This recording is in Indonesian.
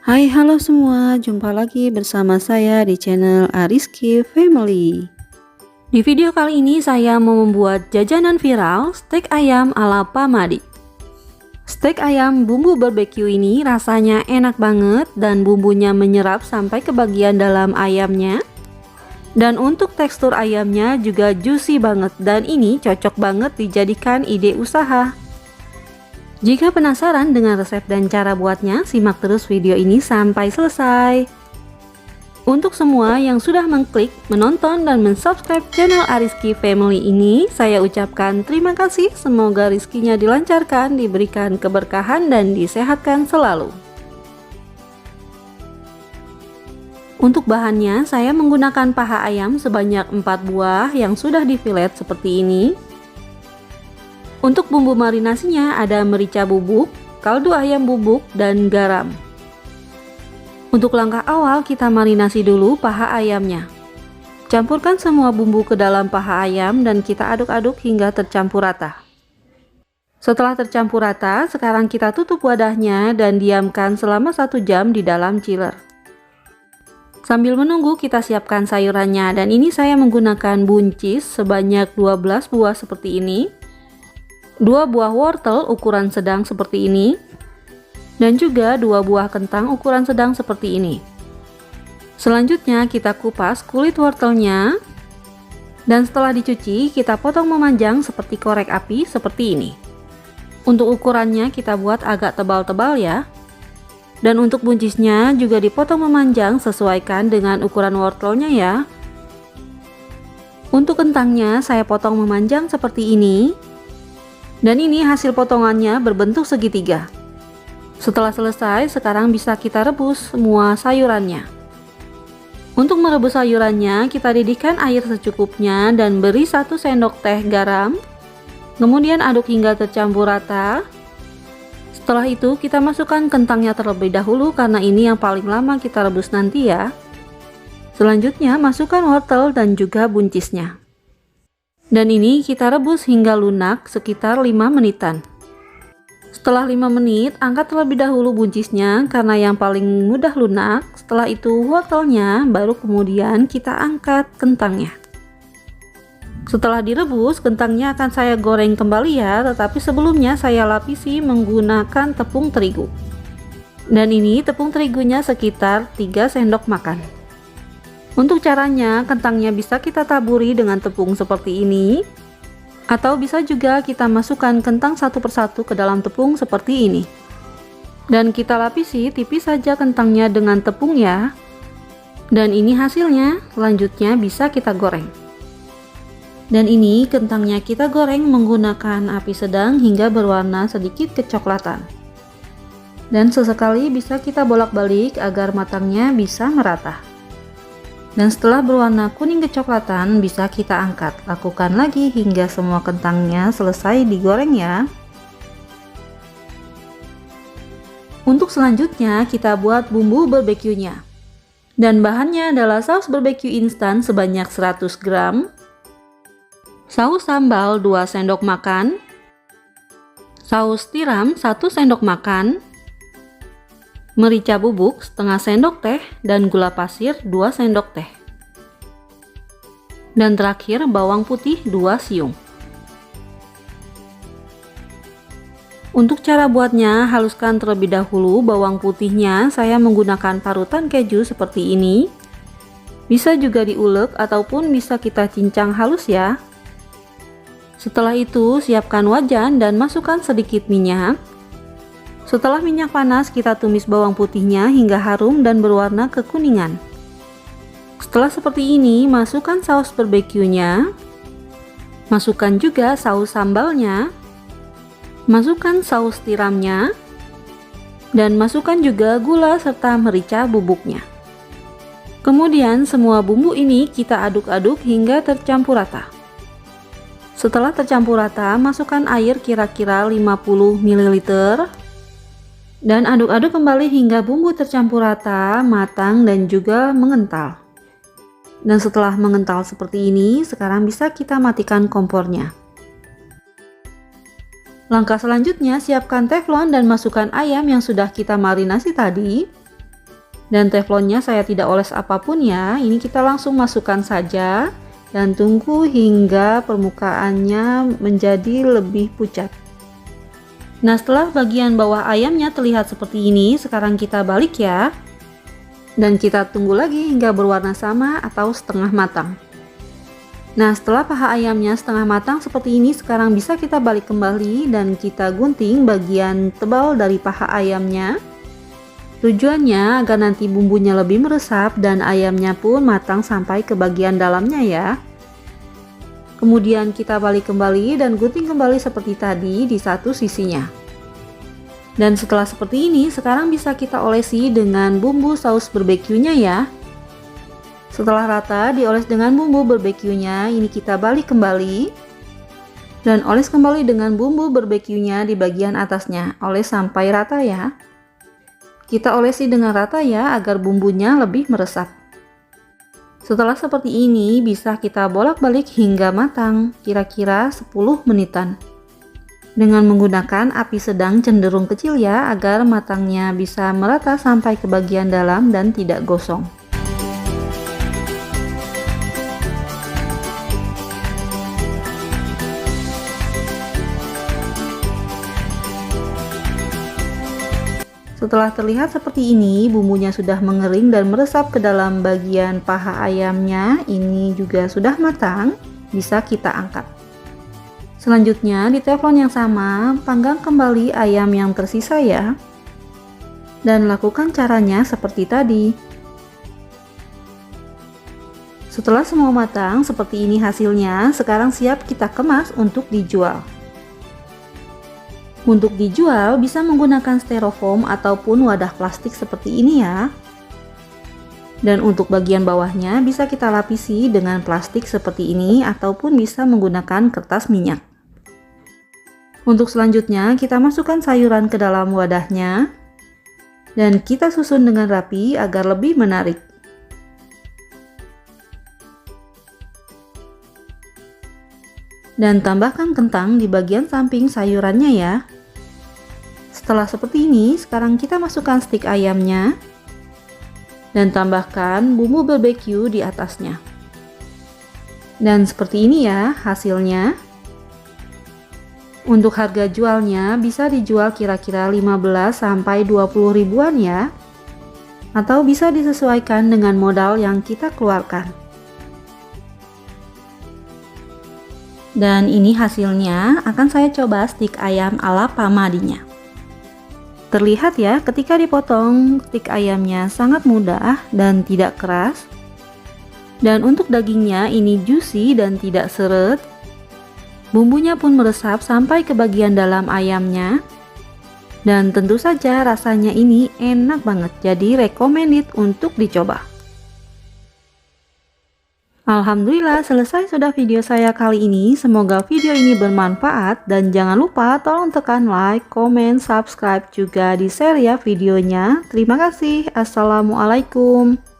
Hai, halo semua, jumpa lagi bersama saya di channel Ariski Family. Di video kali ini saya mau membuat jajanan viral steak ayam ala Pak Madi. Steak ayam bumbu barbeque ini rasanya enak banget dan bumbunya menyerap sampai ke bagian dalam ayamnya. Dan untuk tekstur ayamnya juga juicy banget dan ini cocok banget dijadikan ide usaha. Jika penasaran dengan resep dan cara buatnya, simak terus video ini sampai selesai. Untuk semua yang sudah mengklik, menonton, dan mensubscribe channel Ariski Family ini, saya ucapkan terima kasih. Semoga rezekinya dilancarkan, diberikan keberkahan, dan disehatkan selalu. Untuk bahannya, saya menggunakan paha ayam sebanyak 4 buah yang sudah difilet seperti ini. Untuk bumbu marinasinya ada merica bubuk, kaldu ayam bubuk, dan garam. Untuk langkah awal kita marinasi dulu paha ayamnya. Campurkan semua bumbu ke dalam paha ayam dan kita aduk-aduk hingga tercampur rata. Setelah tercampur rata, sekarang kita tutup wadahnya dan diamkan selama 1 jam di dalam chiller. Sambil menunggu kita siapkan sayurannya, dan ini saya menggunakan buncis sebanyak 12 buah seperti ini. 2 buah wortel ukuran sedang seperti ini, dan juga 2 buah kentang ukuran sedang seperti ini. Selanjutnya kita kupas kulit wortelnya, dan setelah dicuci kita potong memanjang seperti korek api seperti ini. Untuk ukurannya kita buat agak tebal-tebal ya. Dan untuk buncisnya juga dipotong memanjang sesuaikan dengan ukuran wortelnya ya. Untuk kentangnya saya potong memanjang seperti ini. Dan ini hasil potongannya berbentuk segitiga. Setelah selesai, sekarang bisa kita rebus semua sayurannya. Untuk merebus sayurannya, kita didihkan air secukupnya dan beri 1 sendok teh garam. Kemudian aduk hingga tercampur rata. Setelah itu, kita masukkan kentangnya terlebih dahulu karena ini yang paling lama kita rebus nanti ya. Selanjutnya, masukkan wortel dan juga buncisnya. Dan ini kita rebus hingga lunak sekitar 5 menitan. Setelah 5 menit, angkat terlebih dahulu buncisnya karena yang paling mudah lunak. Setelah itu wortelnya, baru kemudian kita angkat kentangnya. Setelah direbus, kentangnya akan saya goreng kembali ya, tetapi sebelumnya saya lapisi menggunakan tepung terigu. Dan ini tepung terigunya sekitar 3 sendok makan. Untuk caranya, kentangnya bisa kita taburi dengan tepung seperti ini, atau bisa juga kita masukkan kentang satu persatu ke dalam tepung seperti ini. Dan kita lapisi tipis saja kentangnya dengan tepung ya. Dan ini hasilnya, selanjutnya bisa kita goreng. Dan ini kentangnya kita goreng menggunakan api sedang hingga berwarna sedikit kecoklatan. Dan sesekali bisa kita bolak-balik agar matangnya bisa merata. Dan setelah berwarna kuning kecoklatan bisa kita angkat. Lakukan lagi hingga semua kentangnya selesai digoreng ya. Untuk selanjutnya kita buat bumbu barbeque-nya. Dan bahannya adalah saus barbeque instan sebanyak 100 gram, saus sambal 2 sendok makan, saus tiram 1 sendok makan, merica bubuk setengah sendok teh, dan gula pasir 2 sendok teh. Dan terakhir bawang putih 2 siung. Untuk cara buatnya, haluskan terlebih dahulu bawang putihnya. Saya menggunakan parutan keju seperti ini. Bisa juga diulek ataupun bisa kita cincang halus ya. Setelah itu siapkan wajan dan masukkan sedikit minyak. Setelah minyak panas, kita tumis bawang putihnya hingga harum dan berwarna kekuningan. Setelah seperti ini, masukkan saus barbeque-nya. Masukkan juga saus sambalnya. Masukkan saus tiramnya. Dan masukkan juga gula serta merica bubuknya. Kemudian semua bumbu ini kita aduk-aduk hingga tercampur rata. Setelah tercampur rata, masukkan air kira-kira 50 ml. Dan aduk-aduk kembali hingga bumbu tercampur rata, matang, dan juga mengental. Dan setelah mengental seperti ini, sekarang bisa kita matikan kompornya. Langkah selanjutnya, siapkan teflon dan masukkan ayam yang sudah kita marinasi tadi. Dan teflonnya saya tidak oles apapun ya, ini kita langsung masukkan saja dan tunggu hingga permukaannya menjadi lebih pucat. Nah, setelah bagian bawah ayamnya terlihat seperti ini, sekarang kita balik ya. Dan kita tunggu lagi hingga berwarna sama atau setengah matang. Nah, setelah paha ayamnya setengah matang seperti ini, sekarang bisa kita balik kembali dan kita gunting bagian tebal dari paha ayamnya. Tujuannya agar nanti bumbunya lebih meresap dan ayamnya pun matang sampai ke bagian dalamnya ya. Kemudian kita balik kembali dan gunting kembali seperti tadi di satu sisinya. Dan setelah seperti ini, sekarang bisa kita olesi dengan bumbu saus barbeque-nya ya. Setelah rata dioles dengan bumbu barbeque-nya, ini kita balik kembali dan oles kembali dengan bumbu barbeque-nya di bagian atasnya. Oles sampai rata ya. Kita olesi dengan rata ya agar bumbunya lebih meresap. Setelah seperti ini bisa kita bolak-balik hingga matang, kira-kira 10 menitan. Dengan menggunakan api sedang cenderung kecil ya agar matangnya bisa merata sampai ke bagian dalam dan tidak gosong. Setelah terlihat seperti ini, bumbunya sudah mengering dan meresap ke dalam bagian paha ayamnya. Ini juga sudah matang, bisa kita angkat. Selanjutnya di teflon yang sama, panggang kembali ayam yang tersisa ya. Dan lakukan caranya seperti tadi. Setelah semua matang, seperti ini hasilnya, sekarang siap kita kemas untuk dijual. Untuk dijual bisa menggunakan styrofoam ataupun wadah plastik seperti ini ya. Dan untuk bagian bawahnya bisa kita lapisi dengan plastik seperti ini ataupun bisa menggunakan kertas minyak. Untuk selanjutnya kita masukkan sayuran ke dalam wadahnya dan kita susun dengan rapi agar lebih menarik. Dan tambahkan kentang di bagian samping sayurannya ya. Setelah seperti ini, sekarang kita masukkan stik ayamnya dan tambahkan bumbu barbeque di atasnya. Dan seperti ini ya hasilnya. Untuk harga jualnya bisa dijual kira-kira 15 sampai 20 ribuan ya. Atau bisa disesuaikan dengan modal yang kita keluarkan. Dan ini hasilnya, akan saya coba stik ayam ala pamadinya. Terlihat ya ketika dipotong, stik ayamnya sangat mudah dan tidak keras. Dan untuk dagingnya ini juicy dan tidak seret. Bumbunya pun meresap sampai ke bagian dalam ayamnya. Dan tentu saja rasanya ini enak banget, jadi recommended untuk dicoba. Alhamdulillah selesai sudah video saya kali ini. Semoga video ini bermanfaat dan jangan lupa tolong tekan like, comment, subscribe juga di share ya videonya. Terima kasih. Assalamualaikum.